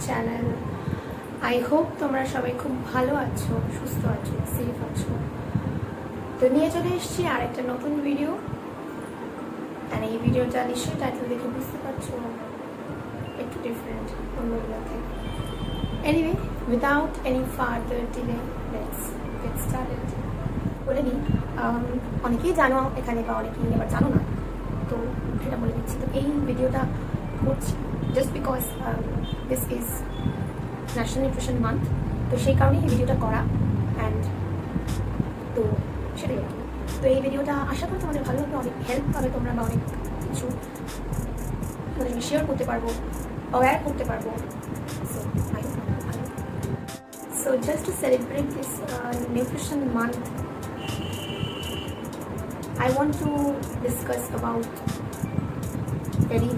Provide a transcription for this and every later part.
Channel. I hope তোমরা সবাই খুব ভালো আছো, সুস্থ আছো, সেফ আছো। তো নিয়ে চলে এসেছি আর একটা নতুন ভিডিও। আর এই ভিডিওটা নিশ্চয়ই টাইটেল দেখে বুঝতে পারছো একটু ডিফারেন্ট অন্যগুলো থেকে। Anyway, without any further delay let's get started. বলে নিই, অনেকেই জানো এখানে বা অনেকেই আবার জানো না, তো সেটা বলে দিচ্ছি। তো এই ভিডিওটা করছি just because this is national nutrition month, তো সেই কারণেই এই ভিডিওটা করা। অ্যান্ড তো সেটাই আর কি। তো এই ভিডিওটা আশা করি তোমাদের ভালো লাগবে, অনেক হেল্প পাবে তোমরা, বা অনেক কিছু তোমাদের সঙ্গে শেয়ার করতে পারবো, অ্যাওয়্যার করতে পারবো। সো আই হোপ ভালো। So just to celebrate this nutrition month, I want to discuss about very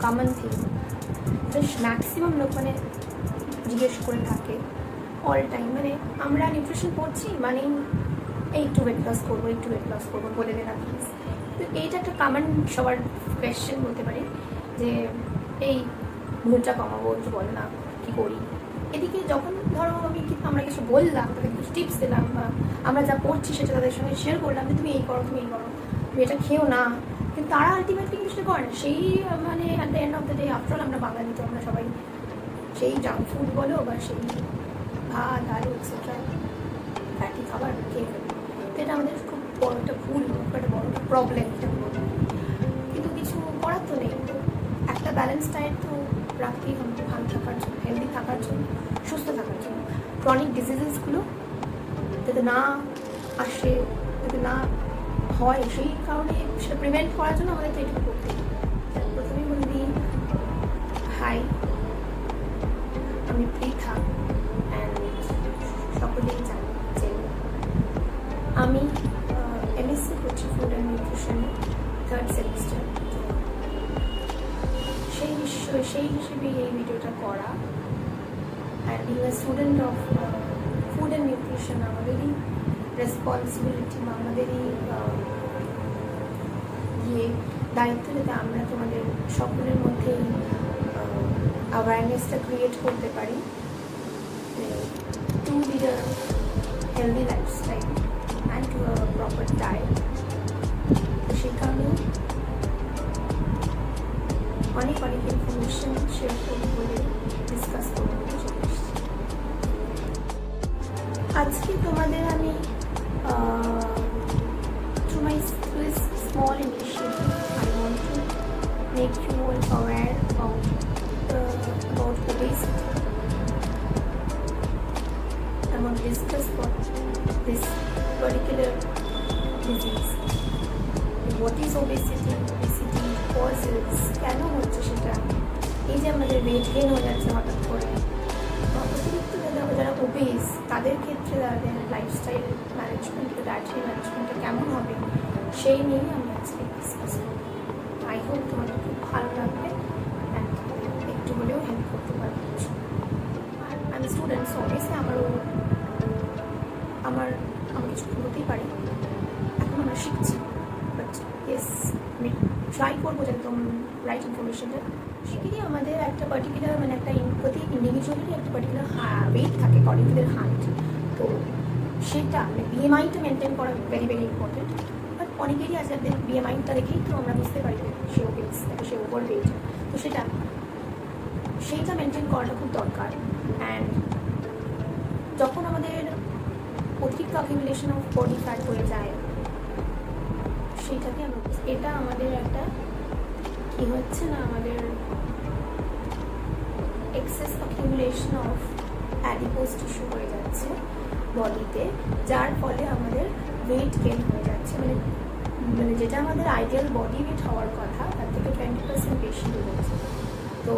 common thing which maximum লোক মানে জিজ্ঞেস করে থাকে অল টাইম। মানে আমরা নিউট্রিশন পড়ছি মানে এই একটু ওয়েট লস করবো, একটু ওয়েট লস করবো, বলে দেন প্লিজ। তো এইটা একটা কমন সবার কোয়েশ্চেন বলতে পারি, যে এই ভুলটা কমাবো, একটু বলে না কী করি। এদিকে যখন ধরো আমরা কিছু বললাম, তাদের কিছু টিপস দিলাম, বা আমরা যা পড়ছি সেটা তাদের সঙ্গে শেয়ার করলাম যে তুমি এই করো, তুমি এটা খেও না, কিন্তু তারা আলটিমেটলি কিছু করে না। সেই মানে at the end of the day, after all আমরা বাঙালি, তো আমরা সবাই সেই জাঙ্ক ফুড বলো বা সেই ভাত আলু এক্সেট্রা ফ্যাটি খাবার খেয়ে ফেলি। তো এটা আমাদের খুব বড় একটা ভুল, একটা বড় প্রবলেম। কিন্তু কিছু করার তো নেই। তো একটা ব্যালেন্স ডায়েট তো রাখতেই হবে ভালো থাকার জন্য, হেলদি থাকার জন্য, সুস্থ থাকার জন্য। ক্রনিক ডিজিজেসগুলো যাতে না আসে, যাতে না হয়, সেই কারণে সেটা প্রিভেন্ট করার জন্য আমাদের তো এটুকু করতে হবে। প্রথমেই বলে দিই, হাই, আমি পৃথা, অ্যান্ড সকলেই জানি যে আমি এমএসসি করছি food and nutrition, 3rd semester. সেই হিসেবেই এই ভিডিওটা করা। And being a student of food and nutrition আমাদেরই রেসপন্সিবিলিটি, বা আমাদেরই দায়িত্ব, যাতে আমরা তোমাদের সকলের মধ্যে অ্যাওয়ারনেসটা ক্রিয়েট করতে পারি to lead a healthy lifestyle and to a proper diet. সেই কারণে অনেক ইনফরমেশন শেয়ার করবো বলে, ডিসকাস করবো বলে চলে এসেছি। আজকে তোমাদের আমি through my small initiative, I want to make you all aware about obesity. I want to discuss what this particular disease, what is obesity, causes, কেন হচ্ছে সেটা, এই যে আমাদের ওয়েট গেইন হয়ে যাচ্ছে হঠাৎ করে, অতিরিক্ত যারা ওবেস, তাদের ক্ষেত্রে তাদের লাইফস্টাইল ম্যানেজমেন্ট, ডায়েটারি ম্যানেজমেন্টটা কেমন হবে, সেই নিয়েই আমি আজকে ডিসকাস করব। আই হোপ তোমাদের খুব ভালো লাগবে অ্যান্ড একটু হলেও হেল্প করতে পারবো। আর আমি স্টুডেন্ট, সো অবভিয়াসলি আমার কিছু হতেই পারে, এখন আমরা শিখছি, বাট ইয়েস আমি ট্রাই করবো যাতে তোমার রাইট ইনফরমেশনটা শিখিয়ে। আমাদের একটা পার্টিকুলার মানে একটা প্রতি ইন্ডিভিজুয়ালেরই একটা পার্টিকুলার ওয়েট থাকে অ্যাকর্ডিং টু দের হাইট। তো সেটা মানে বিএমআইটা মেনটেন করা ভেরি ইম্পর্টেন্ট। বাট অনেকেরই আছে যাদের বিএমআইটা দেখেই তো আমরা বুঝতে পারি যে সে ওবেস, সে ওভার ওয়েট। তো সেইটা মেনটেন করাটা খুব দরকার। অ্যান্ড যখন আমাদের অতিরিক্ত অ্যাকিউমুলেশন অফ বডি ফ্যাট হয়ে যায়, সেইটাকে আমরা, এটা আমাদের একটা কি হচ্ছে না, আমাদের access accumulation of adipose tissue হয়ে যাচ্ছে বডিতে, যার ফলে আমাদের ওয়েট গেইন হয়ে যাচ্ছে। মানে যেটা আমাদের আইডিয়াল বডি ওয়েট হওয়ার কথা, তার থেকে 20% বেশি হয়ে যাচ্ছে। তো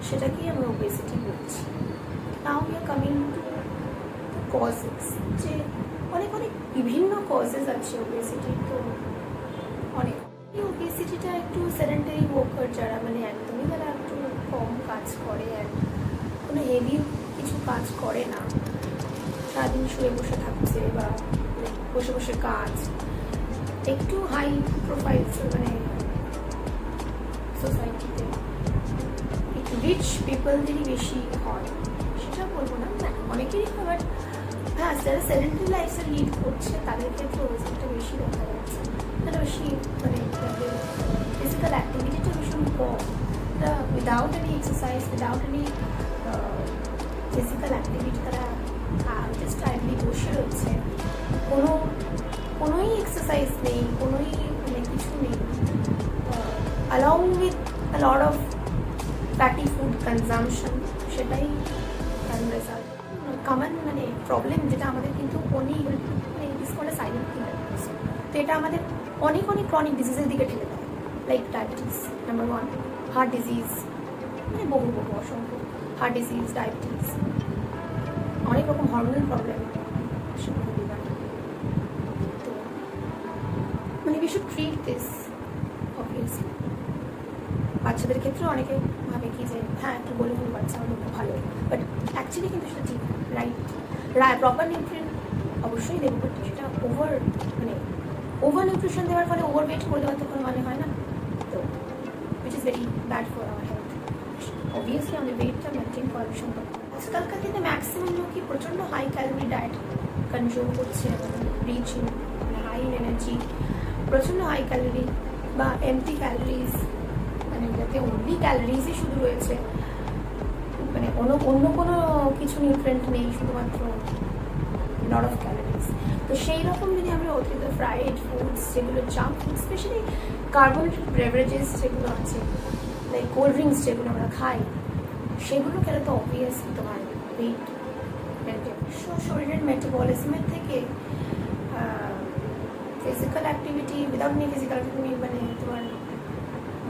সেটাকেই আমরা ওবেসিটি বলছি। Now we are coming to causes, যে অনেক বিভিন্ন কজেস আছে ওবেসিটির। তো অনেক ওবেসিটিটা একটু সেডেন্টারি ওয়ার্কার, যারা মানে একদমই তারা একটু কম কাজ করে, আর কোনো হেভি কিছু কাজ করে না, সারাদিন শুয়ে বসে থাকছে বা বসে কাজ, একটু হাই প্রোফাইল মানে সোসাইটিতে একটু রিচ পিপলদেরই বেশি হয় সেটা বলবো না, অনেকেরই হয়, বাট হ্যাঁ যারা সেডেন্টারি লাইফস্টাইল লিড করছে তাদের ক্ষেত্রে ওজনটা বেশি দেখা যাচ্ছে, তারা বেশি মানে ফিজিক্যাল অ্যাক্টিভিটিটা ভীষণ কম, তারা without any exercise, without any physical activity তারা জাস্ট টাইমলি বসে রয়েছে, কোনোই এক্সারসাইজ নেই, কোনোই মানে কিছু নেই, along with a lot of fatty food consumption, সেটাই রেজাল্ট কমন মানে প্রবলেম যেটা আমাদের কিন্তু অনেক মানে it is called a silent killer. তো এটা আমাদের অনেক ক্রনিক ডিজিজের দিকে ঠেলে দেয়, like diabetes number 1, heart disease, মানে বহু অসংখ্য হার্ট ডিজিজ, ডায়াবেটিস, অনেক রকম হরমোনাল প্রবলেম। তো মানে we should treat this obviously. বাচ্চাদের ক্ষেত্রেও অনেকে ভাবে কি যে হ্যাঁ একটু বলে বাচ্চা হলে খুব ভালো, বাট অ্যাকচুয়ালি কিন্তু সেটা ঠিক রাইট প্রপার নিউট্রিয়েন্ট অবশ্যই দেবো, বাট সেটা ওভার নিউট্রিশন দেওয়ার ফলে ওভার ওয়েট করে দেওয়ার তো কোনো মানে হয় না, তো which is very bad for our health. Obviously আমাদের ওয়েটটা মেনটেন করা ভীষণ দরকার। আজকালকার দিনে ম্যাক্সিমাম লোকই প্রচণ্ড হাই ক্যালোরি ডায়েট কনজিউম করছে, রিচ মানে হাই এনার্জি, প্রচণ্ড হাই ক্যালোরি বা এমটি ক্যালোরিজ, মানে যাতে অনলি ক্যালোরিজই শুধু রয়েছে, মানে অন্য কোনো কিছু নিউট্রিয়েন্ট নেই, শুধুমাত্র লট অফ ক্যালোরিজ। তো সেই রকম যদি আমরা অতিরিক্ত ফ্রাইড ফুডস, যেগুলো junk food, specially carbonated beverages যেগুলো আছে, লাইক কোল্ড ড্রিঙ্কস যেগুলো আমরা খাই, সেগুলো খেলে তো অবভিয়াসলি তোমার ওয়েট মেনটেন। শরীরের মেটাবলিজমের থেকে physical activity, without any physical activity মানে তোমার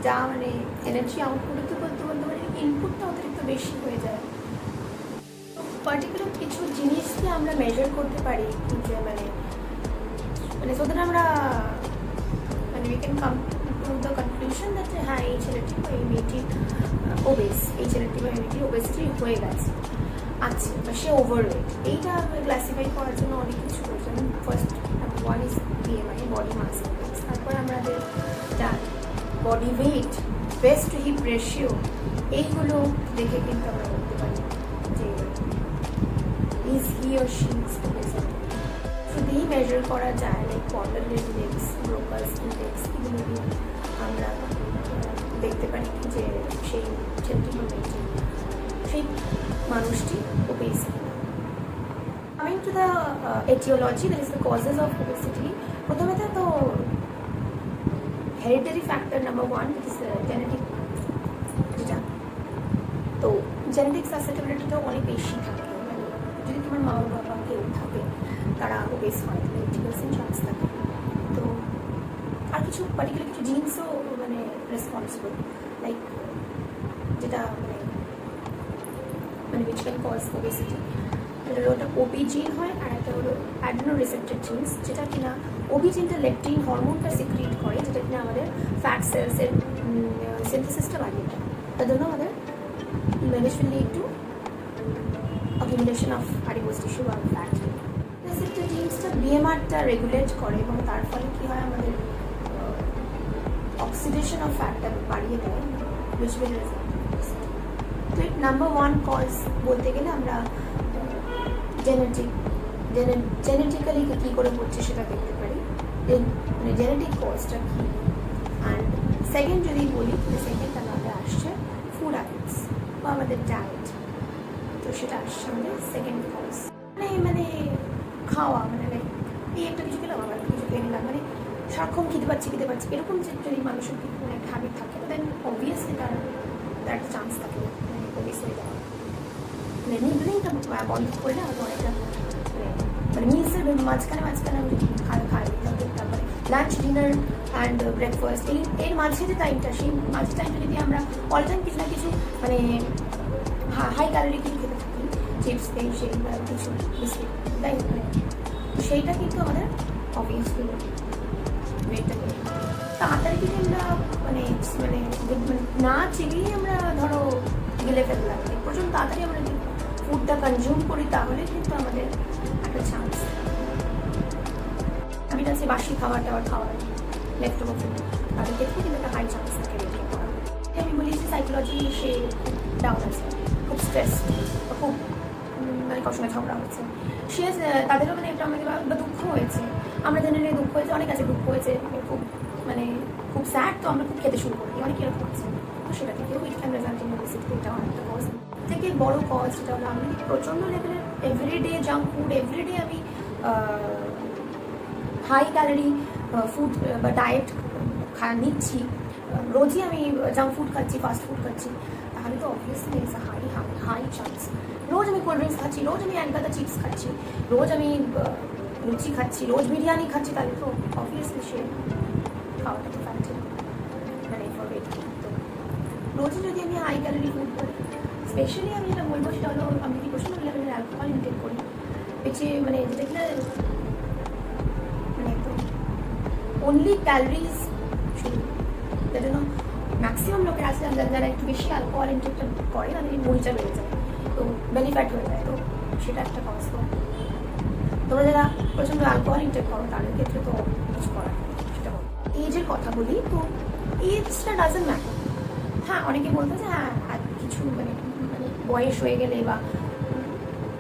যা মানে এনার্জি আউটপুট তো বলতে মানে ইনপুটটা অতিরিক্ত বেশি হয়ে যায়। পার্টিকুলার কিছু জিনিসকে আমরা মেজার করতে পারি যে মানে সো দ্যাট আমরা মানে we can come to the conclusion that হ্যাঁ এই ছেলেটি বা এই মেয়েটি ওবেস, এই ছেলেটি বা এই মেয়েটি ওবেসিটি হয়ে গেছে আছে বা সে ওভারওয়েট। এইটা ক্লাসিফাই করার জন্য অনেক কিছু রয়েছে। First one is BMI, body mass index, তারপর আমাদের body weight, waist to hip ratio, এইগুলো দেখে কিন্তু আমরা বলতে পারি যে is he or she is obesity. শুধুই মেজার করা যায়, like ponder index, Broca's index, এগুলো দিয়ে আমরা দেখতে পারি যে সেই ছেলেটি বা মেয়েটি, সেই মানুষটি obesity. Coming to the aetiology, that is the causes of obesity. প্রথমে তো hereditary factor number 1 is genetic, যেটা তো জেনেটিক সাসেপ্টেবিলিটিটাও অনেক বেশি থাকে, মানে যদি তোমার মা বাবা কেউ থাকে তারা ওবেস হয়, 80% চান্স থাকে। তো আর কিছু পার্টিকুলার কিছু জিনিসও মানে রেসপন্সিবল, লাইক যেটা মানে উইচ ক্যান কজ ওবেসিটি। এটা হলো একটা ওবি জিন হয়, আর একটা হলো অ্যাডেনো রিসেপ্টর জিনস, যেটা কিনা ওবি জিনটা লেপটিন হরমোনটা সিক্রিট করে, যেটা কিনা আমাদের ফ্যাট সেলসের সিনথেসিসটা বাড়িয়ে দেয়। তার জন্য আমাদের which will lead to accumulation of adipose tissue or fat. Receptor জিনসটা BMRটা রেগুলেট করে এবং তার ফলে কী হয় আমাদের অক্সিডেশন অফ ফ্যাটটা বাড়িয়ে দেয়, which will result in obesity. তো নাম্বার 1 কজ বলতে গেলে আমরা জেনেটিক্যালি কী করে হচ্ছে সেটা দেখতে পারি, মানে জেনেটিক কজটা কী। অ্যান্ড সেকেন্ড যদি বলি, সেকেন্ড আমাদের আসছে ফুড হ্যাবিটস বা আমাদের ডায়েট, তো সেটা আসছে আমাদের সেকেন্ড কজ। মানে খাওয়া, মানে লাইক এই একটা কিছু খেলাম আবার কিছু খেয়ে নিলাম, মানে সারাক্ষণ খেতে পারছি এরকম যে যদি মানুষের কোনো একটা হ্যাবিট থাকে, দেন অবভিয়াসলি তার একটা চান্স থাকে মানে ওবেস হয়ে যাওয়া। মানে নিউট্রিয়েন্টটা বন্ধ করলে আমাদের অনেকটা মানে মিলসের মাঝখানে আমি যদি খাই, তারপরে লাঞ্চ, ডিনার অ্যান্ড ব্রেকফাস্ট, এর মাঝে যে টাইমটা, সেই মাঝে টাইমটা যদি আমরা অল টাইম কিছু না কিছু মানে হাই ক্যালোরি কিছু খেতে থাকি, চিপস এই সেই কিছু বিস্কিট, তাই সেইটা কিন্তু আমাদের অবভিয়াসলি ওয়েটটা করে তাড়াতাড়ি যদি আমরা মানে না চেয়েই আমরা ধরো গেলে ফেললাম, প্রচণ্ড তাড়াতাড়ি আমরা যদি ফুডটা কনজিউম করি তাহলে কিন্তু আমাদের একটা চান্স। আমি আছে বাসি খাবার টাবার খাওয়ার লেফট ওভার ফুড, তাদের ক্ষেত্রে কিন্তু একটা হাই চান্স থাকে রেডিও করার। আমি বলি যে সাইকোলজি সে খুব ডাউন আছে, খুব স্ট্রেস, খুব মানে কারোর সঙ্গে ঝগড়া হচ্ছে, সে তাদেরও মানে একটা আমাদের বা দুঃখ হয়েছে, আমরা জেনারেলি দুঃখ হয়েছে, অনেক আছে দুঃখ হয়েছে খুব মানে খুব স্যাড, তো আমরা খুব খেতে শুরু করি, অনেক এরকম আছে। তো সেটা থেকেও it can result in obesity, এটা অনেকটা কজ। থেকে বড় কজ যেটা হলো আমি প্রচণ্ড লেভেলের এভরিডে জাঙ্ক ফুড, এভরিডে আমি হাই ক্যালোরি ফুড বা ডায়েট নিচ্ছি, রোজই আমি জাঙ্ক ফুড খাচ্ছি, ফাস্ট ফুড খাচ্ছি, তাহলে তো obviously it's high high chance. রোজ আমি কোল্ড ড্রিঙ্কস খাচ্ছি, রোজ আমি এক গাদা চিপস খাচ্ছি, রোজ আমি লুচি খাচ্ছি, রোজ বিরিয়ানি খাচ্ছি, তাহলে তো অবভিয়াসলি সে খাওয়াটা তো ফ্যাক্টরি মানে ফর ওয়েট। তো রোজই যদি আমি হাই ক্যালোরি ফুড করি, স্পেশালি আমি যেটা বলবো সেটা হলো আমি কি প্রচণ্ড লেভেলের অ্যালকোহল ইনটেক করি, পেছে মানে যেটা কিনা মানে একদম অনলি ক্যালোরিজ শুধু, যার জন্য ম্যাক্সিমাম লোকের আছে যারা একটু বেশি অ্যালকোহল ইনটেকটা করে তাদের মরিচা বেড়ে যায়, তো বেনিফ্যাট হয়ে যায়, তো সেটা একটা কজ। তো তোমরা যারা প্রচণ্ড অ্যালকোহল ইনটেক করো তাদের ক্ষেত্রে তো কিছু করার সেটা বলো। এজের কথা বলি, তো এজটা ডাজেন্ট ম্যাটার। হ্যাঁ, অনেকে বলতো যে হ্যাঁ কিছু মানে মানে বয়স হয়ে গেলে বা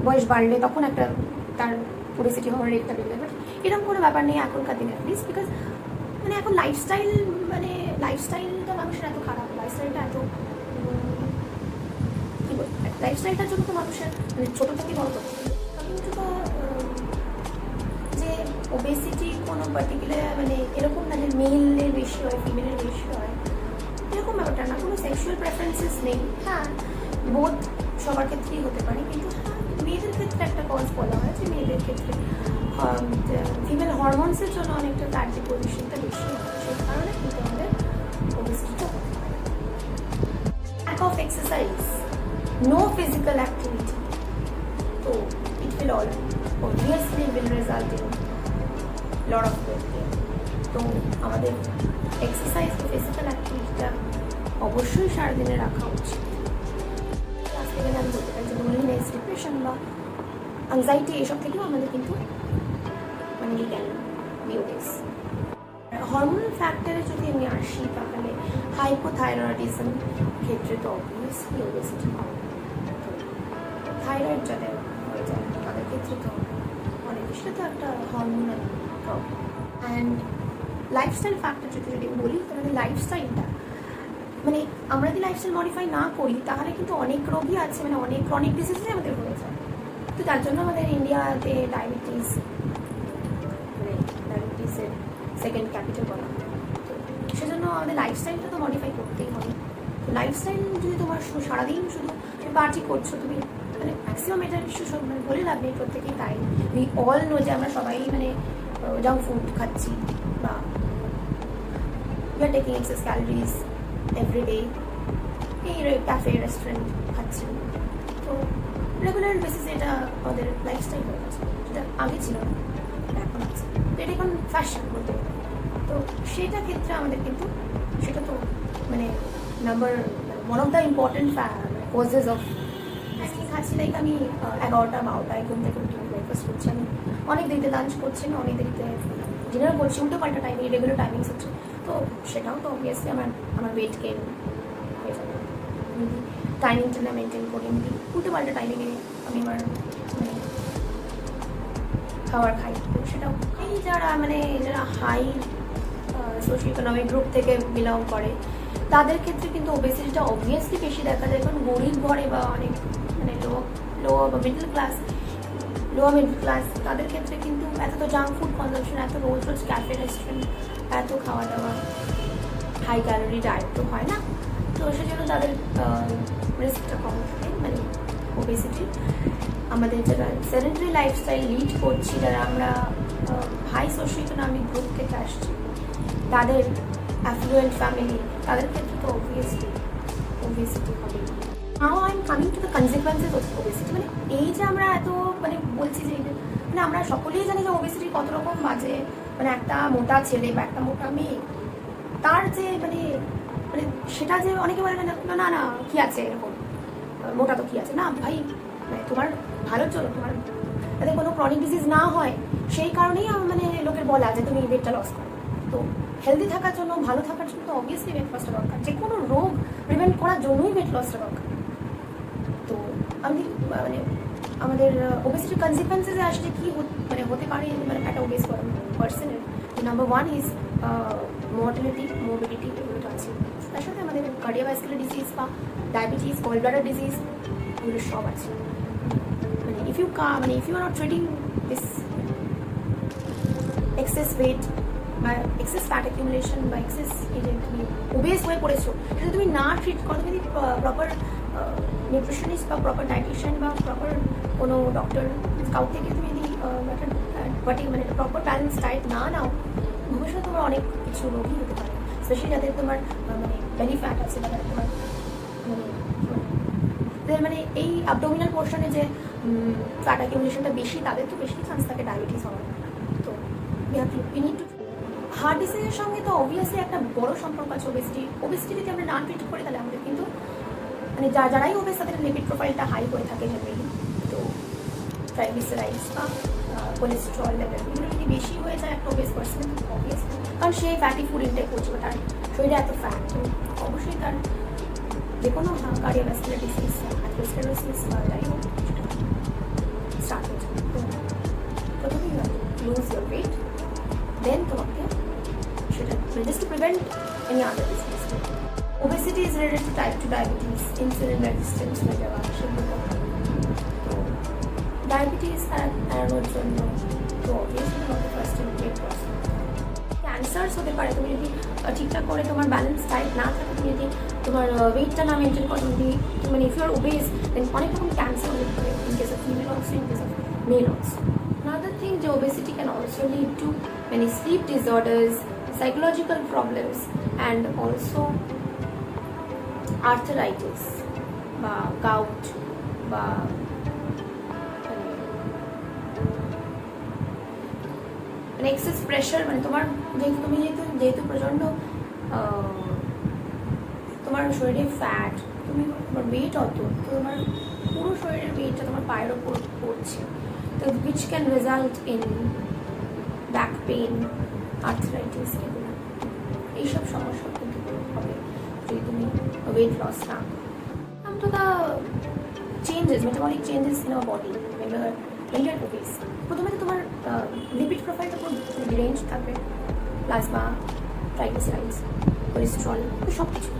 বয়স বাড়লে তখন একটা তার ওবেসিটি হওয়ার রেটটা বেড়ে, বাট এরকম কোনো ব্যাপার নেই এখনকার দিনে অ্যাটলিস্ট, বিকজ মানে এখন লাইফস্টাইল মানে লাইফস্টাইলটা মানুষের এত খারাপ, লাইফস্টাইলটা এত কী বল, লাইফস্টাইলটার জন্য তো মানুষের মানে ছোটো থেকে বড় করতে হবে। কিন্তু যে ওবেসিটি কোনো পার্টিকুলার মানে এরকম না যে মেলের বেশি হয় ফিমেলের বেশি হয় এরকম ব্যাপারটা না, কোনো সেক্সুয়াল প্রেফারেন্সেস নেই। হ্যাঁ, বোধ সবার ক্ষেত্রেই হতে পারে, কিন্তু হ্যাঁ মেয়েদের ক্ষেত্রে একটা কজ বলা হয় যে মেয়েদের ক্ষেত্রে ফিমেল হরমোনসের জন্য অনেকটা ফ্যাট ডিপোজিশনটা বেশি হয়, সেই কারণে কিন্তু আমাদের ওবেসিটিটা হতে পারে। Lack of exercise, no physical activity, তো it will all obviously will result in lot of weight gain. তো আমাদের এক্সারসাইজ বা ফিজিক্যাল অ্যাক্টিভিটিটা অবশ্যই সারাদিনে রাখা উচিত। ক্লাস লেভেলে আমি বলতে পারি যে লোনলিনেস, ডিপ্রেশন বা অ্যাংজাইটি এসব থেকেও আমাদের কিন্তু মানে we can be obese. Hormonal ফ্যাক্টরে যদি আমি আসি তাহলে হাইপোথাইরয়েডিজম ক্ষেত্রে তো অবভিয়াসলি ওবেসিটি হবে। থাইরয়েড যাদের হয়ে যায় তাদের ক্ষেত্রে তো অনেক বেশি তো একটা hormonal problem. And lifestyle factor যদি বলি তাহলে লাইফস্টাইলটা মানে আমরা যদি লাইফস্টাইল মডিফাই না করি তাহলে কিন্তু অনেক রোগী আছে, মানে অনেক ক্রনিক ডিজিজে আমাদের হয়ে যায়। তো তার জন্য আমাদের ইন্ডিয়াতে ডায়াবেটিস মানে ডায়াবেটিসের সেকেন্ড ক্যাপিটাল বলা হয়। তো সেজন্য আমাদের লাইফস্টাইলটা তো মডিফাই করতেই হবে। তো লাইফস্টাইল যদি তোমার সারাদিন শুধু তুমি পার্টি করছো, তুমি মানে ম্যাক্সিমাম এটা সব মানে বলে লাভ নেই, প্রত্যেকেই তাই। উই অল নো যে আমরা সবাই মানে জাঙ্ক ফুড খাচ্ছি বা we are taking excess calories everyday, এই ক্যাফে রেস্টুরেন্ট খাচ্ছি। তো রেগুলার বেসিসে এটা আমাদের লাইফস্টাইল হয়ে গেছে, যেটা আগে ছিল না, এখন আছে। তো এটা এখন ফ্যাশন বলতে পারে। তো সেটা ক্ষেত্রে আমাদের কিন্তু সেটা তো মানে number one of the important causes of খাচ্ছি। লাইক আমি 11টা-12টায় ঘুম থেকে উঠে ব্রেকফাস্ট করছি, আমি অনেক দেরিতে লাঞ্চ করছি, আমি অনেক দেরিতে ডিনার করছি, উল্টো পাল্টা টাইমে রেগুলার টাইমিংস হচ্ছে। তো সেটাও তো অবভিয়াসলি আমার ওয়েট গেইন হয়ে যাবে। টাইমিংটা না মেনটেন করি, উল্টো পাল্টা টাইমিংয়ে আমি আমার মানে খাবার খাই। তো সেটাও এই যারা হাই সোশিও ইকোনমিক গ্রুপ থেকে বিলং করে তাদের ক্ষেত্রে কিন্তু ওবেসিটিটা অবভিয়াসলি বেশি দেখা যায়, কারণ গরিব ঘরে বা অনেক মানে লো বা মিডল ক্লাস তাদের ক্ষেত্রে কিন্তু এত তো জাঙ্ক ফুড কনজামশন, এত রোজ ক্যাফে রেস্টুরেন্ট, এত খাওয়া দাওয়া, হাই ক্যালোরি ডায়েট তো হয় না। তো সেজন্য তাদের রিস্কটা কম থাকে মানে ওবেসিটির। আমাদের যারা সেডেন্টারি লাইফস্টাইল লিড করছি, যারা আমরা হাই সোশিও ইকোনমিক গ্রুপ থেকে আসছি, তাদের অ্যাফ্লুয়েন্ট ফ্যামিলি, তাদের ক্ষেত্রে তো অবভিয়াসলি ওবেসিটি হবে। Now I am coming to the consequences of obesity. মানে এই যে আমরা এত মানে বলছি যে মানে আমরা সকলেই জানি যে ওবেসিটি কত রকম বাজে, মানে একটা মোটা ছেলে বা একটা মোটা মেয়ে তার যে মানে মানে সেটা যে অনেকে বলে না না কী আছে এরকম মোটা তো কী আছে, না ভাই মানে তোমার ভালোর জন্য, তোমার যাতে কোনো ক্রনিক ডিজিজ না হয় সেই কারণেই মানে লোকের বলা যে তুমি ওয়েটটা লস করো। তো তো হেলদি থাকার জন্য, ভালো থাকার জন্য তো অবভিয়াসলি ওয়েট লসটা দরকার, যে কোনো রোগ প্রিভেন্ট করার জন্যই ওয়েট লসটা দরকার। তো আমি মানে আমাদের ওবেসিটির কনসিকুয়েন্সেসে আসলে কী মানে হতে পারে মানে একটা ওবেস পার্সনের, নাম্বার 1 ইজ মর্টালিটি, মোবিলিটি, এগুলো তো আছে। তার সাথে আমাদের কার্ডিওভাস্কুলার ডিজিজ বা ডায়াবেটিস, গল ব্লাডার ডিজিজ, এগুলো সব আছে। মানে if you are not treating this excess weight বা এক্সেস ফ্যাট অ্যাকিউমুলেশন বা এক্সেস এই যে তুমি ওবেস হয়ে পড়েছো, সেটা তুমি না ট্রিট করো, তুমি প্রপার নিউট্রিশনিস্ট বা প্রপার ডায়েটিশিয়ান বা প্রপার কোনো ডক্টর কাউ থেকে তুমি যদি মানে প্রপার ব্যালেন্স ডায়েট না নাও, ভবিষ্যতে তোমার অনেক কিছু রোগই হতে পারে। স্পেশালি যাদের তোমার মানে বেলি ফ্যাট আছে বা তোমার মানে এই অ্যাবডোমিনাল পোর্শনে যে ফ্যাট অ্যাকিউমুলেশনটা বেশি, তাদের তো বেশি চান্স থাকে ডায়াবেটিস হওয়ার। তো উই নিড টু হার্ট ডিজিজের সঙ্গে তো অবভিয়াসলি একটা বড় সম্পর্ক আছে ওবেসিটি যদি আমরা না ট্রিট করি তাহলে আমাদের কিন্তু মানে যারাই ওবেস তাদের লিপিড প্রোফাইলটা হাই করে থাকে জেনারেলি, তো ট্রাইগ্লিসারাইডস বা কোলেস্ট্রল লেভেল এগুলো যদি বেশি হয়ে যায় একটা ওবেস পার্সন, অবভিয়াসলি কারণ সে ফ্যাটি ফুড ইনটেক করছে, তার শরীরে এত ফ্যাট, তো অবশ্যই তার যে কোনো কার্ডিওভাস্কুলার ডিজিজ, অ্যাথেরোস্ক্লেরোসিস বা যাই হোক স্টার্ট হয়ে যাবে। তো প্রথমেই লুজ ইউর ওয়েট, দেন তোমাকে সেটা just to prevent any other disease. Obesity is related to type 2 diabetes, insulin resistance হয়ে যাওয়া, সেগুলো তো ডায়াবেটিস এড়ানোর জন্য তো অবভিয়াসলি তোমাকে first aid weight loss. Cancers হতে পারে তুমি যদি ঠিকঠাক করে তোমার ব্যালেন্স ডায়েট না থাকে, তুমি যদি তোমার ওয়েটটা না মেনটেন করো, যদি মানে if you are obese then অনেক রকম ক্যান্সার হতে পারে, in case of female also, in case of male also. Another thing, the obesity can also lead to many sleep disorders, psychological problems, and also arthritis বা gout বা মানে access pressure, মানে তোমার যেহেতু প্রচণ্ড তোমার শরীরে ফ্যাট, তোমার ওয়েট অত, তোমার পুরো শরীরের ওয়েটটা তোমার পায়ের ওপর পড়ছে, তো which can result in back pain, arthritis, এগুলো এইসব সমস্যা কিন্তু হবে যদি তুমি ওয়েট লস না করো। Come to the changes, metabolic changes in our body when you are obese. প্রথমে তো তোমার লিপিড প্রোফাইলটা পুরো রেঞ্জ থাকবে, প্লাজমা, ট্রাইগ্লিসারাইডস, কোলেস্ট্রল, সব কিছু।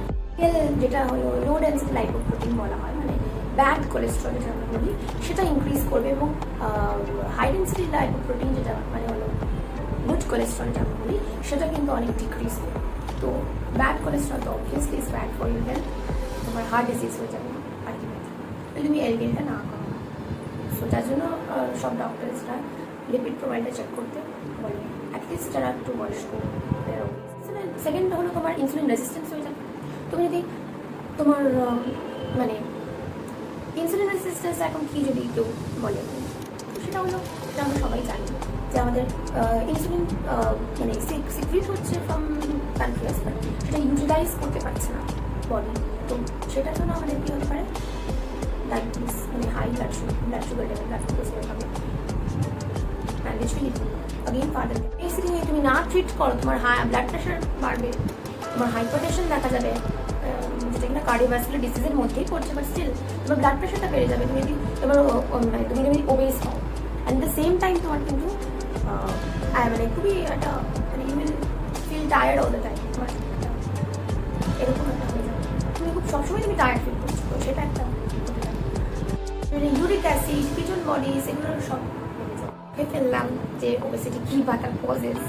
যেটা হলো লো ডেন্সিটি লাইপোপ্রোটিন বলা হয়, মানে ব্যাড কোলেস্ট্রল যেটা আমরা বলি, সেটা ইনক্রিজ করবে, এবং হাই ডেন্সিটি লাইপোপ্রোটিন যেটা মানে হলো গুড কোলেস্ট্রল যেটা আমরা বলি, সেটা কিন্তু অনেক ডিক্রিজ করবে। তো ব্যাড কোলেস্ট্রল তো obviously is bad for your health, তোমার হার্ট ডিজিজ হয়ে যাবে আলটিমেটলি যদি তুমি এলডিএলটা না করো। সো যার জন্য সব ডক্টরসরা লিপিড প্রোফাইলটা চেক করতে বলে, অ্যাটলিস্ট যারা একটু বয়স্ক। সেকেন্ড হলো তোমার ইনসুলিন রেজিস্ট্যান্স হয়ে যাবে। তুমি যদি তোমার মানে ইনসুলিন রেজিস্ট্যান্স এখন কি যদি কেউ বলে, সেটা হলো যেটা আমরা সবাই জানি যে আমাদের ইনসুলিন মানে সিক্রিট হচ্ছে ফ্রম প্যানক্রিয়াস, বাট সেটা ইউটিলাইজ করতে পারছে না বডি। তো সেটার জন্য আমাদের কী হতে পারে, ডায়াবেটিস, মানে high blood sugar level, blood glucose হবে, and it will again father. Basically তুমি না ট্রিট করো, তোমার ব্লাড প্রেশার বাড়বে, তোমার হাইপারটেনশন দেখা যাবে, যেটা কিনা কার্ডিওভাস্কুলার ডিজিজের মধ্যেই পড়ছে, বাট স্টিল তোমার ব্লাড প্রেশারটা বেড়ে যাবে তুমি যদি ওবেস হও। অ্যান্ড দ্য সেম টাইম তোমার কিন্তু মানে খুবই একটা মানে you will feel tired all the time, তোমার এরকম একটা হয়ে যাবে, তুমি খুব সবসময় তুমি টায়ার্ড ফিল করছো, তো সেটা একটা ইউরিক অ্যাসিড, কিটোন বডিজ, এগুলো সব ফেললাম যে ওবেসিটি কী বা তার কজেস,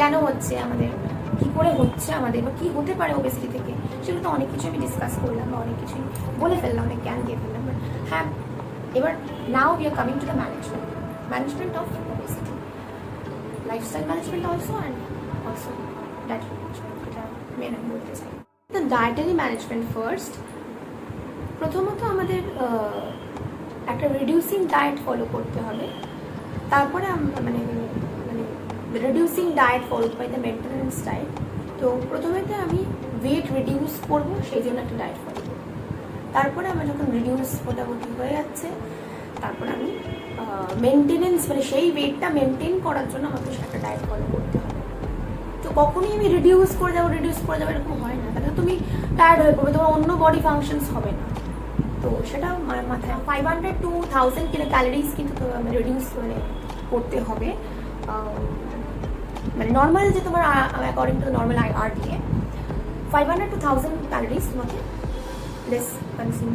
কেন হচ্ছে আমাদের, কী করে হচ্ছে আমাদের, বা কী হতে পারে ওবেসিটি থেকে, সেগুলো তো অনেক কিছু আমি ডিসকাস করলাম বা অনেক কিছুই বলে ফেললাম, অনেক জ্ঞান দিয়ে ফেললাম। বাট হ্যাঁ, এবার now we are coming to the management of obesity, lifestyle management also and also dietary management, এটা মেন আমি বলতে চাই। দ্য ডায়েটারি ম্যানেজমেন্ট ফার্স্ট, প্রথমত আমাদের একটা রিডিউসিং ডায়েট ফলো করতে হবে, তারপরে মানে reducing diet follow by the maintenance diet. তো প্রথমেতে আমি ওয়েট রিডিউস করবো, সেই জন্য একটা ডায়েট ফলো করবো। তারপরে আমার যখন রিডিউস মোটামুটি হয়ে যাচ্ছে, তারপরে আমি মেনটেনেন্স মানে সেই ওয়েটটা মেনটেন করার জন্য আমাকে একটা ডায়েট ফলো করতে হবে। তো কখনই আমি রিডিউস করে যাবো এরকম হয় না, তাহলে তুমি টায়ার্ড হয়ে পড়বে, তোমার অন্য বডি ফাংশনস হবে না। তো সেটা মাথায় 500 to 1000 কিলো ক্যালোরিজ কিন্তু রিডিউস মানে করতে হবে, মানে নর্মাল যে তোমার অ্যাকর্ডিং টু নর্মাল আর দিয়ে 500 to 1000 ক্যালোরিজ তোমাকে less consume.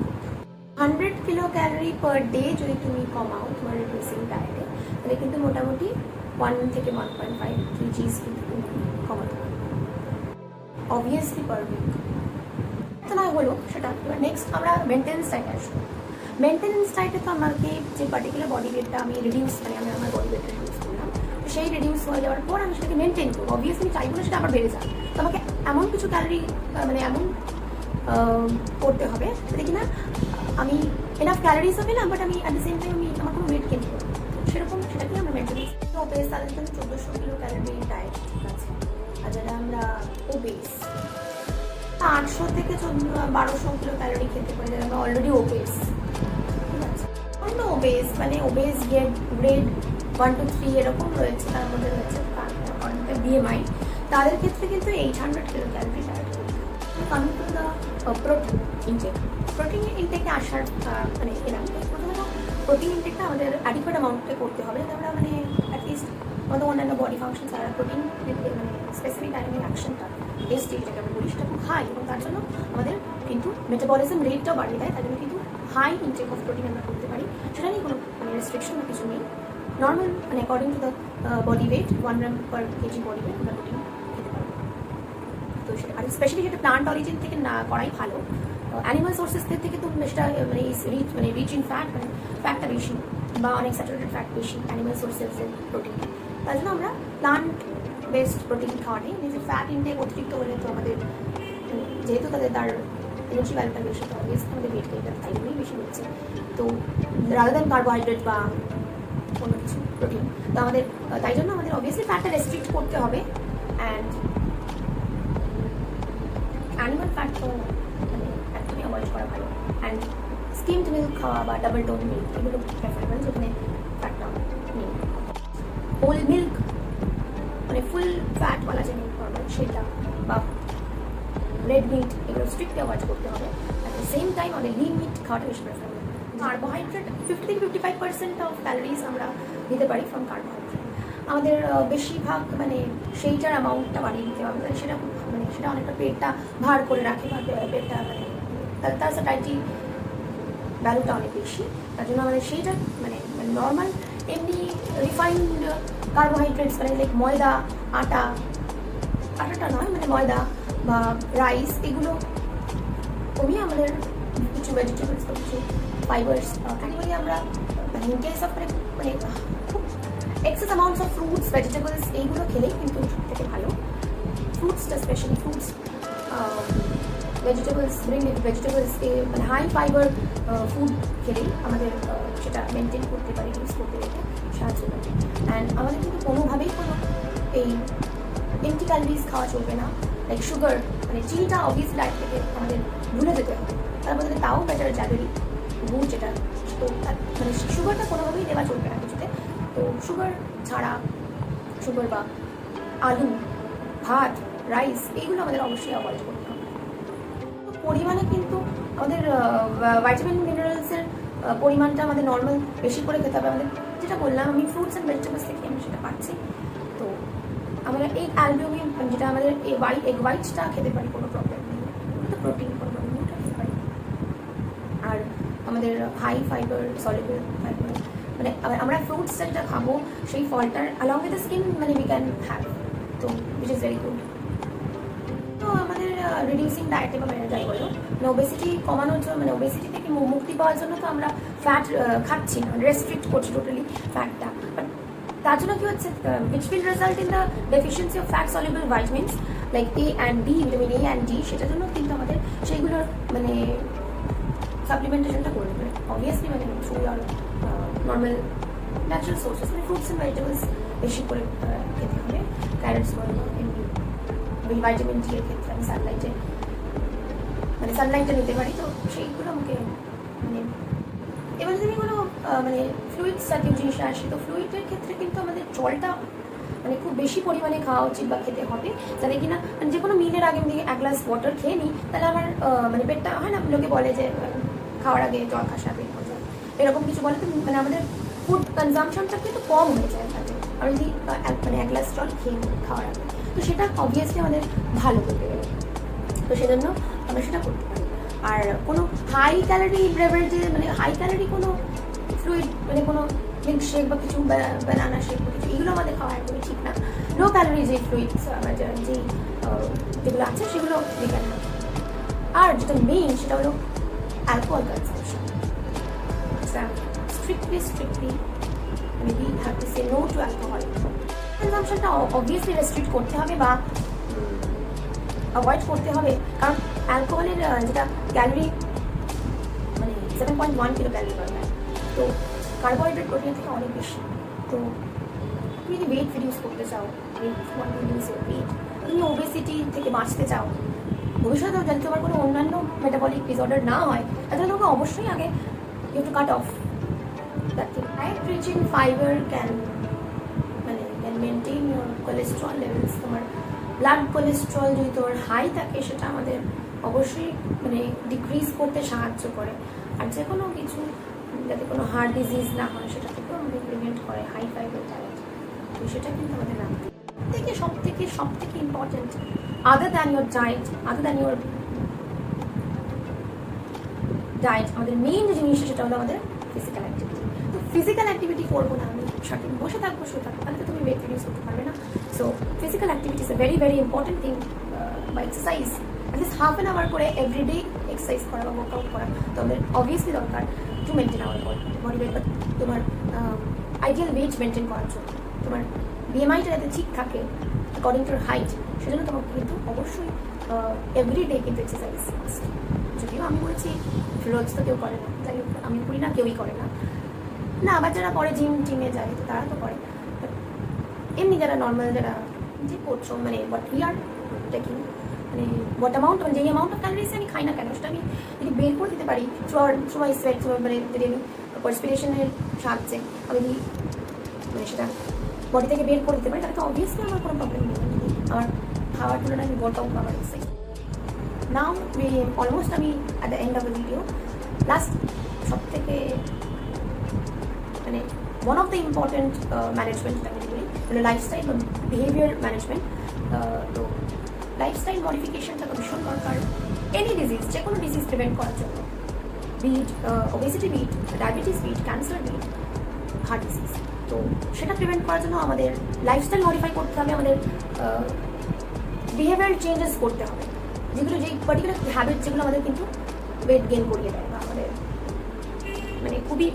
100 kilo calorie per day যদি তুমি কমাও তোমার রিডিউসিং ডায়েটে, তাহলে কিন্তু মোটামুটি 1 থেকে 1.5 kgs কিন্তু তুমি কমাতে পারবে অবভিয়াসলি পার উইক। তো না হলো সেটা। এবার নেক্সট আমরা মেনটেন্স ডায়েটে আসবো। মেনটেন্স ডায়েটে তো আমাকে যে পার্টিকুলার বডি ওয়েটটা আমি রিডিউস মানে আমি আমার বডি ওয়েটটা রিডিউস করলাম, সেই রিডিউস হয়ে যাওয়ার পর আমি সেটাকে মেনটেন করবো। অবভিয়াসলি চাইবো না সেটা আবার বেড়ে যায়, তো আমাকে এমন কিছু ক্যালোরি মানে এমন করতে হবে যাতে কিনা আমি এনাফ ক্যালোরিজও পেলাম, বাট আমি অ্যাট দ্য সেম টাইম আমি আমার কোনো ওয়েট গেইন করবো, সেরকম সেটাকে আমরা মেনটেন্স। ওবেস তাদের জন্য 1400 কিলো ক্যালোরি ডায়েট ঠিক আছে, আর যারা আমরা ওবেস 800 থেকে 1200 কিলো ক্যালোরি খেতে পারি, যারা আমরা অলরেডি ওবেস। ঠিক আছে, অন্য ওবেস মানে ওবেস গ্রেড 1 to 3 এরকম রয়েছে, তার মধ্যে রয়েছে BMI, তাদের ক্ষেত্রে কিন্তু 800 কিলো ক্যালোরি ডায়েট করতে হবে। Coming to the protein intake, protein ইনটেকে আসার মানে এলাম। প্রথমত প্রোটিন ইনটেকটা আমাদের অ্যাডিকুয়েট অ্যামাউন্টে করতে হবে, আমরা মানে অ্যাটলিস্ট আমাদের অন্যান্য বডি ফাংশন ছাড়া প্রোটিন মানে স্পেসিফিক ডাইনামিক অ্যাকশনটা টেস্ট যেটাকে আমরা বলি সেটা খুব হাই, এবং তার জন্য আমাদের কিন্তু মেটাবলিজম রেটটাও বাড়িয়ে দেয়, তার জন্য কিন্তু হাই ইনটেক অফ প্রোটিন আমরা করতে পারি। সেটা নিয়ে কোনো মানে রেস্ট্রিকশন বা কিছু নেই। নর্মাল মানে according to the body weight 1 gram per KG body weight আমরা প্রোটিন খেতে পারবো। তো সেটা আর স্পেশালি যেটা প্লান্ট অরিজিন থেকে না করাই ভালো, অ্যানিমাল সোর্সেস থেকে তো সেটা মানে রিচ ইন ফ্যাট, মানে ফ্যাটটা বেশি বা অনেক স্যাচুরেটেড ফ্যাট বেশি অ্যানিমাল সোর্সেসের প্রোটিনে, তার জন্য আমরা প্লান্ট বেসড প্রোটিন খাওয়া নেই। নিজের ফ্যাট ইনটেক অতিরিক্ত হলে তো আমাদের যেহেতু তার এনার্জি ভ্যালুটা বেশি, তো অবভিয়াসলি আমাদের ওয়েট গেইনটা তাই জন্যই বেশি হচ্ছে। তো রাদার দ্যান কার্বোহাইড্রেট বা কোনো কিছু প্রোটিন, তো আমাদের তাই জন্য আমাদের অবভিয়াসলি ফ্যাটটা রেস্ট্রিক্ট করতে হবে। অ্যান্ড অ্যানিমাল ফ্যাট তো মানে একদমই অ্যাভয়েড করা ভালো। অ্যান্ড স্কিমড মিল্ক খাওয়া বা ডাবল টোন মিল্ক এগুলো প্রেফারেবল, যেখানে ফ্যাটটা নেই। হোল মিল্ক মানে ফুল ফ্যাটওয়ালা যে মিল্ক পাওয়া যায় সেটা, বা রেড মিট, এগুলো স্ট্রিক্টলি অ্যাভয়েড করতে হবে। অ্যাট দ্য সেম টাইম আমাদের লিন মিট খাওয়াটা বেশি প্রেফারেবল। কার্বোহাইড্রেট 50 থেকে 55% অফ ক্যালোরিজ আমরা নিতে পারি ফ্রম কার্বোহাইড্রেট। আমাদের বেশিরভাগ মানে সেইটার অ্যামাউন্টটা বাড়িয়ে দিতে হবে, মানে সেটা অনেকটা পেটটা ভার করে রাখে, বা পেটটা মানে তার ডায়েটি ভ্যালুটা অনেক বেশি, তার জন্য আমাদের সেইটা মানে নর্মাল এমনি রিফাইন্ড কার্বোহাইড্রেটস মানে লাইক ময়দা, আটাটা নয় মানে ময়দা বা রাইস, এগুলো কমিয়ে আমাদের কিছু ভেজিটেবলস বা কিছু ফাইবার্স অ্যাকচুয়ালি আমরা মানে ইন কেস অফ মানে খুব excess amounts of fruits vegetables এইগুলো খেলেই কিন্তু সবথেকে ভালো। ফ্রুটসটা স্পেশালি ফ্রুটস ভেজিটেবলস ভেজিটেবলস মানে হাই ফাইবার ফুড খেলেই আমাদের সেটা মেনটেন করতে পারি, ইউজ করতে সাহায্য করে। অ্যান্ড আমাদের কিন্তু কোনোভাবেই কোনো এই এমটি ক্যালোরিজ খাওয়া চলবে না, লাইক সুগার মানে চিনিটা অবভিয়াসলি ডায়েট থেকে আমাদের ভুলে যেতে হবে, তার মধ্যে তাও বেটার জাগরি গুড় যেটা, তো মানে সুগারটা কোনোভাবেই দেওয়া চলবে না কিছুতে। তো সুগার ছাড়া সুগার বা আলু, ভাত, রাইস এইগুলো আমাদের অবশ্যই অ্যাভয়েড করতে হবে। তো পরিমাণে কিন্তু আমাদের ভাইটামিন মিনারেলসের পরিমাণটা আমাদের নর্মাল বেশি করে খেতে হবে। আমাদের যেটা বললাম আমি ফ্রুটস অ্যান্ড ভেজিটেবলস থেকে আমি সেটা পাচ্ছি, তো আমরা এই অ্যালবিউমিন যেটা আমাদের এই এগ হোয়াইটটা খেতে পারি, কোনো প্রবলেম নেই, তো প্রোটিন কোনো প্রবলেম নেই খেতে পারি। আর আমাদের হাই ফাইবার সলিবল ফাইবার মানে আমরা ফ্রুটস যেটা খাবো সেই ফলটার অ্যালং উইথ দ্য স্কিন মানে উই ক্যান হ্যাভ, তো উইচ ইজ ভেরি গুড। তো আমাদের রিডিউসিং ডায়েটে বা যাই বলো মানে ওবেসিটি কমানোর জন্য মানে ওবেসিটি থেকে মুক্তি পাওয়ার জন্য তো আমরা ফ্যাট খাচ্ছি না, রেস্ট্রিক্ট করছি টোটালি ফ্যাটটা, বাট তার জন্য কি হচ্ছে which will result in the deficiency of fat soluble vitamins like A and D, vitamin A and D, সেটার জন্য কিন্তু আমাদের সেইগুলোর মানে সাপ্লিমেন্টেশনটা করে দেবে অবভিয়াসলি মানে থ্রু আর নর্মাল ন্যাচারাল সোর্সেস মানে ফ্রুটস অ্যান্ড ভেজিটেবলস বেশি করে খেতে হবে। ক্যারেটস করে এমনি ভাইটামিন ডি এর ক্ষেত্রে আমি সানলাইটটা নিতে পারি, তো সেইগুলো আমাকে মানে এবার যদি কোনো মানে ফ্লুইডস জাতীয় জিনিস আসে, তো ফ্লুইডের ক্ষেত্রে কিন্তু আমাদের জলটা মানে খুব বেশি পরিমাণে খাওয়া উচিত বা খেতে হবে, যাতে কিনা মানে যে কোনো মিলের আগে আমি 1 গ্লাস ওয়াটার খেয়ে নিই, তাহলে আমার মানে পেটটা হয় না, লোকে বলে যে খাওয়ার আগে জল খাসা পেট ভরা, এরকম কিছু বলে। তো মানে আমাদের ফুড কনজামশনটা কিন্তু কম হয়ে যায় তাতে, আর যদি মানে 1 গ্লাস জল খেয়ে নিই খাওয়ার আগে, তো সেটা অবভিয়াসলি আমাদের ভালো করতে পারে। তো সেজন্য আমরা সেটা করতে পারি। আর কোনো হাই ক্যালোরি বেভারেজে মানে হাই ক্যালোরি কোনো ফ্লুইড মানে কোনো মিল্কশেক বা কিছু বানানা শেক বা কিছু, এগুলো আমাদের খাওয়া একদমই ঠিক না। লো ক্যালোরি যে ফ্লুইডস যেগুলো আছে সেগুলো বেকার না। আর যেটা মেইন সেটা হলো অ্যালকোহল কনজাম্পশন। স্ট্রিক্টলি মানে we have to say no to alcohol কনজাম্পশনটা অবভিয়াসলি রেস্ট্রিক্ট করতে হবে বা অ্যাভয়েড করতে হবে, কারণ অ্যালকোহলের যেটা ক্যালোরি মানে 7.1 কিলো ক্যালোরি পার গ্রাম, তো কার্বোহাইড্রেট প্রোটিন থেকে অনেক বেশি। তো তুমি যদি ওয়েট রিডিউস করতে চাও, তুমি ওবেসিটি থেকে বাঁচতে চাও, ভবিষ্যতেও যদি তোমার কোনো অন্যান্য মেটাবলিক ডিসঅর্ডার না হয়, তাহলে তোমাকে অবশ্যই আগে you have to cut off that thing. Diet rich in fibre can maintain your cholesterol levels. তোমার ব্লাড কোলেস্ট্রল যদি তোমার হাই থাকে, সেটা আমাদের অবশ্যই মানে ডিক্রিজ করতে সাহায্য করে। আর যে কোনো কিছু যাতে কোনো হার্ট ডিজিজ না হয়, সেটা থেকেও আমাদের প্রিভেন্ট করে হাই ফাইবার ডায়েট। তো সেটা কিন্তু আমাদের রাখতে সব থেকে important other than your diet আমাদের মেইন যে জিনিসটা সেটা হলো আমাদের ফিজিক্যাল অ্যাক্টিভিটি। তো ফিজিক্যাল অ্যাক্টিভিটি করবো না আমি, সারাদিন বসে থাকবো তাহলে তো তুমি ওয়েট রিডিউস করতে পারবে না। So physical activity is a very very important thing. বা exercise at least half an hour করে এভরিডে এক্সারসাইজ করা বা ওয়ার্কআউট করা তো আমাদের অবভিয়াসলি দরকার to maintain our body weight. বা তোমার আইডিয়াল ওয়েট মেনটেন করার জন্য, তোমার বিএমআইটা যাতে ঠিক থাকে অ্যাকর্ডিং টু হাইট, সেজন্য তোমাকে কিন্তু অবশ্যই এভরিডে কিন্তু এক্সারসাইজ। যদিও আমি বলছি রোজ তো কেউ করে না, যাই হোক আমি করি না, কেউই করে না। আবার যারা পরে জিমে যায় তো তারা তো করে, এমনি যারা নর্মাল যারা যে করছো মানে হোয়াট উই আর টেকিং মানে হোয়াট অ্যামাউন্ট মানে যেই অ্যামাউন্ট অফ ক্যালোরিজ আমি খাই না কেন, সেটা আমি যদি বের করে দিতে পারি থ্রু মাই সোয়েট, মানে যদি আমি পার্সপিরেশনের সাহায্যে আমি যদি মানে সেটা বডি থেকে বের করে দিতে পারি, তাহলে তো অবভিয়াসলি আমার কোনো প্রবলেম নেই। আমার খাওয়ার তুলনায় আমি ওয়ার্কআউট আমার এক্সারসাইজ। নাও অলমোস্ট আমি at the end of the video, last সব থেকে মানে one of the important management আমি বলি মানে লাইফস্টাইল বা বিহেভিয়ার ম্যানেজমেন্ট। তো লাইফস্টাইল মডিফিকেশনটা তো ভীষণ দরকার এনি ডিজিজ, যে কোনো ডিজিজ প্রিভেন্ট করার জন্য, beat obesity, bit diabetes, beat cancer, beat heart disease. তো সেটা প্রিভেন্ট করার জন্য আমাদের লাইফস্টাইল মডিফাই করতে হবে, আমাদের বিহেভিয়ার চেঞ্জেস করতে হবে, যেগুলো যেই পার্টিকুলার হ্যাবিট যেগুলো আমাদের কিন্তু ওয়েট গেইন করিয়ে দেয় বা আমাদের মানে খুবই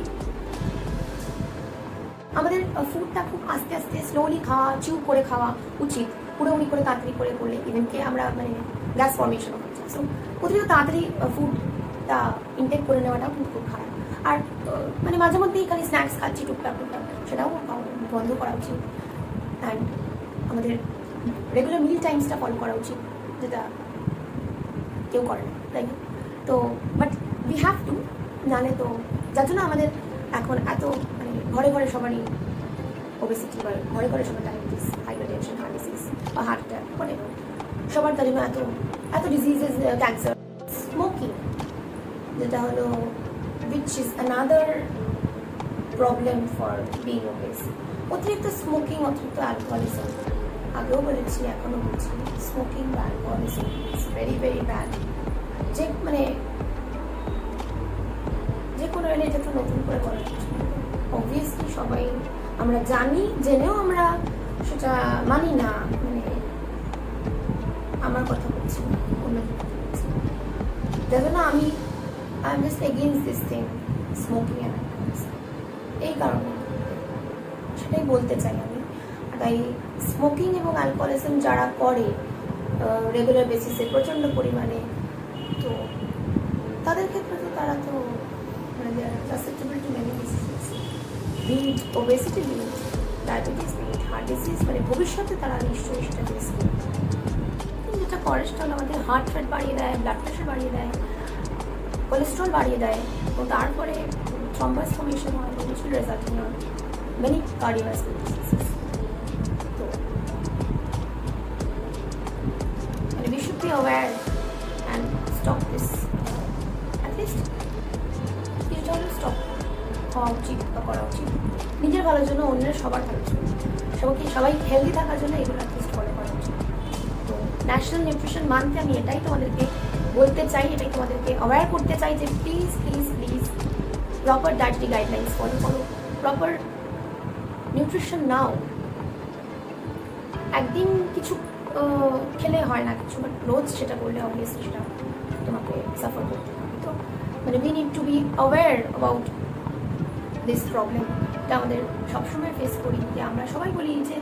আমাদের ফুডটা খুব আস্তে আস্তে স্লোলি খাওয়া, চিউ করে খাওয়া উচিত। পুরোপুরি করে তাড়াতাড়ি করে করলে ইভেনকে আমরা মানে গ্যাস ফর্মেশন হচ্ছে। সো অতিরিক্ত তাড়াতাড়ি ফুডটা ইনটেক করে নেওয়াটাও কিন্তু খুব খারাপ। আর মানে মাঝে মধ্যেই খালি স্ন্যাক্স খাচ্ছি টুকটাক, সেটাও বন্ধ করা উচিত। অ্যান্ড আমাদের রেগুলার মিল টাইমসটা ফলো করা উচিত, যেটা কেউ করে না, তাই না? তো বাট উই হ্যাভ টু, নাহলে তো যার জন্য আমাদের এখন এত মানে ঘরে ঘরে সবারই ওবেসিটি বা ঘরে ঘরে সবার ডায়াবেটিস, হাইপারটেনশন, হার্ট ডিজিজ বা হার্ট অ্যাটাক, মানে সবার তার জন্য এত ডিজিজেস, ক্যান্সার। স্মোকিং যেটা হলো which is another problem for being obese. অতিরিক্ত স্মোকিং, অতিরিক্ত অ্যালকোহলিজম, আগেও বলেছি এখনও বলছি, স্মোকিং বা alcoholism is very very bad. যে মানে যে কোনো এলে এটা তো নতুন করে বলা কিছু, অবভিয়াসলি সবাই আমরা জানি, জেনেও আমরা সেটা মানি না। মানে আমার কথা বলছি, অন্য কথা বলছি, যার জন্য আমি I am just against this thing, smoking and alcoholism. এই কারণে সেটাই বলতে চাই আমি। তাই স্মোকিং এবং অ্যালকোহলিজম যারা করে রেগুলার বেসিসে প্রচণ্ড পরিমাণে, তো তাদের ক্ষেত্রে তো তারা তো মানে they are susceptible to many diseases, be it obesity, bit diabetes, be it heart disease, মানে ভবিষ্যতে তারা নিশ্চয়ই সেটা ফেস করবে। যেটা করে সেটা হলো আমাদের হার্ট রেট বাড়িয়ে দেয়, ব্লাড প্রেশার বাড়িয়ে দেয়, কোলেস্ট্রল বাড়িয়ে দেয়, এবং তারপরে থ্রম্বাস ফর্মেশন হয়, which will result in many cardiovascular diseases. তো সবার থাকা উচিত, সবাই হেলদি থাকার জন্য এগুলো অ্যাটলিস্ট ফলো করা উচিত। তো ন্যাশনাল নিউট্রিশন মান্থে আমি এটাই তোমাদেরকে বলতে চাই, এটাই তোমাদেরকে অ্যাওয়্যার করতে চাই যে please please please proper dietary guidelines follow করো, প্রপার নিউট্রিশন নাও। একদিন কিছু খেলে হয় না কিছু, বাট রোজ সেটা করলে অবভিয়াসলি সেটা তোমাকে সাফার করতে হবে। তো মানে we need to be aware about this problem. এটা আমাদের সবসময় ফেস করি যে আমরা সবাই বলি যে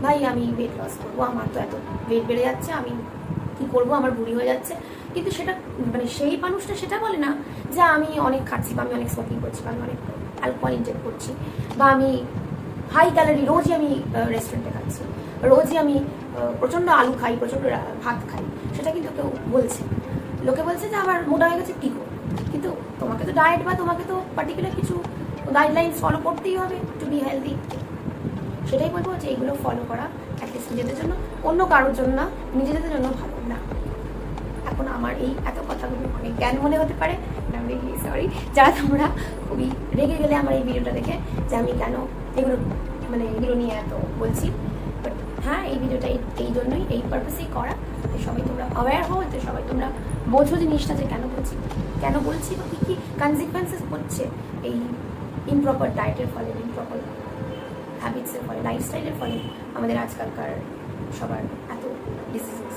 ভাই আমি ওয়েট লস করবো, আমার তো এত ওয়েট বেড়ে যাচ্ছে, আমি কী করবো, আমার বুড়ি হয়ে যাচ্ছে। কিন্তু সেটা মানে সেই মানুষটা সেটা বলে না যে আমি অনেক খাচ্ছি, বা আমি অনেক স্মোকিং করছি, বা আমি অনেক অ্যালকোহল ইনটেক করছি, বা আমি হাই ক্যালোরি রোজই আমি রেস্টুরেন্টে খাচ্ছি, রোজই আমি প্রচণ্ড আলু খাই, প্রচণ্ড ভাত খাই। সেটা কিন্তু কেউ বলছে, লোকে বলছে যে আমার মোটা হয়ে গেছে কী করবো। কিন্তু তোমাকে তো ডায়েট বা তোমাকে তো পার্টিকুলার কিছু গাইডলাইন্স ফলো করতেই হবে টু বি হেলদি। সেটাই বলবো যে এইগুলো ফলো করা অ্যাটলিস্ট নিজেদের জন্য, অন্য কারোর জন্য না, নিজেদের জন্য ভালো না। এখন আমার এই এত কথাগুলো অনেক জ্ঞান মনে হতে পারে, আমি সরি যারা তোমরা খুবই রেগে গেলে আমার এই ভিডিওটা দেখে যে আমি কেন এগুলো মানে এগুলো নিয়ে এত বলছি। বাট হ্যাঁ, এই ভিডিওটা এই জন্যই, এই পারপাসেই করা, যে সবাই তোমরা অ্যাওয়্যার হও, যে সবাই তোমরা বোঝো জিনিসটা যে কেন বলছি বা কী কী কনসিকুয়েন্সেস হচ্ছে এই ইমপ্রপার ডায়েটের ফলে, ইমপ্রপার হ্যাবিটসের ফলে, লাইফস্টাইলের ফলে আমাদের আজকালকার সবার এত ডিজিজেস।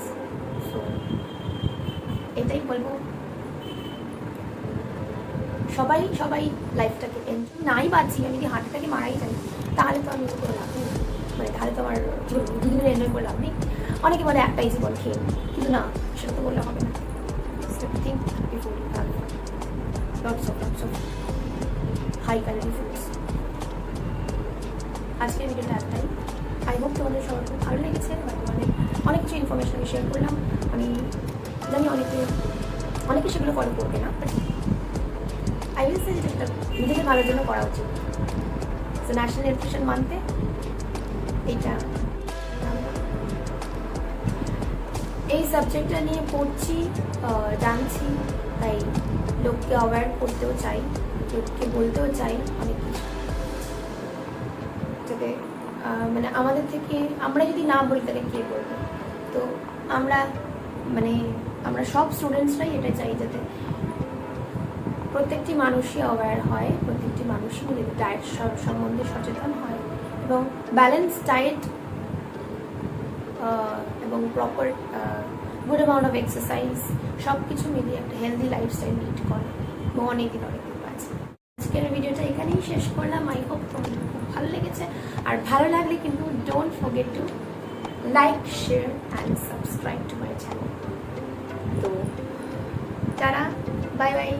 সো এটাই বলবো, সবাই লাইফটাকে নাই বাঁচি, আমি যদি হার্টটাকে মারাই যাই তাহলে তো আমি করে লাভ নেই, মানে তাহলে তো আমার দুদিনের এনজয় করে লাভ নেই। অনেকে বলে একটাই জীবন খেয়ে, কিন্তু না, সেটা তো বললে হবে না। Think before you have lots of high calorie foods. আজকের ভিডিওটা একটাই, আই হোপ তোমাদের সবার খুব ভালো লেগেছে, বা তোমাদের অনেক কিছু ইনফরমেশন আমি শেয়ার করলাম। আমি জানি অনেকে সেগুলো ফলো করবে না, বাট আই উইল সে যেটা নিজেদের ভালোর জন্য করা উচিত। সো ন্যাশনাল নিউট্রিশন মান্থে এইটা, এই সাবজেক্টটা নিয়ে পড়ছি, জানছি, তাই লোককে অ্যাওয়্যার করতেও চাই, লোককে বলতেও চাই অনেক কিছু, যাতে মানে আমাদের থেকে আমরা যদি না বলি তাহলে কে বলবে। তো আমরা সব স্টুডেন্টসরাই এটা চাই যাতে প্রত্যেকটি মানুষই অ্যাওয়্যার হয়, প্রত্যেকটি মানুষই নিজেদের ডায়েট সম্বন্ধে সচেতন হয়, এবং ব্যালেন্স ডায়েট এবং proper good amount of exercise সব কিছু মিলিয়ে একটা হেলদি লাইফস্টাইল লিড করে, এবং অনেক আছে। আজকের ভিডিওটা এখানেই শেষ করলাম। আই হোপ তোমাদের খুব ভালো লেগেছে, আর ভালো লাগলে কিন্তু don't forget to like, share and subscribe to my channel. তো টাটা, বাই বাই।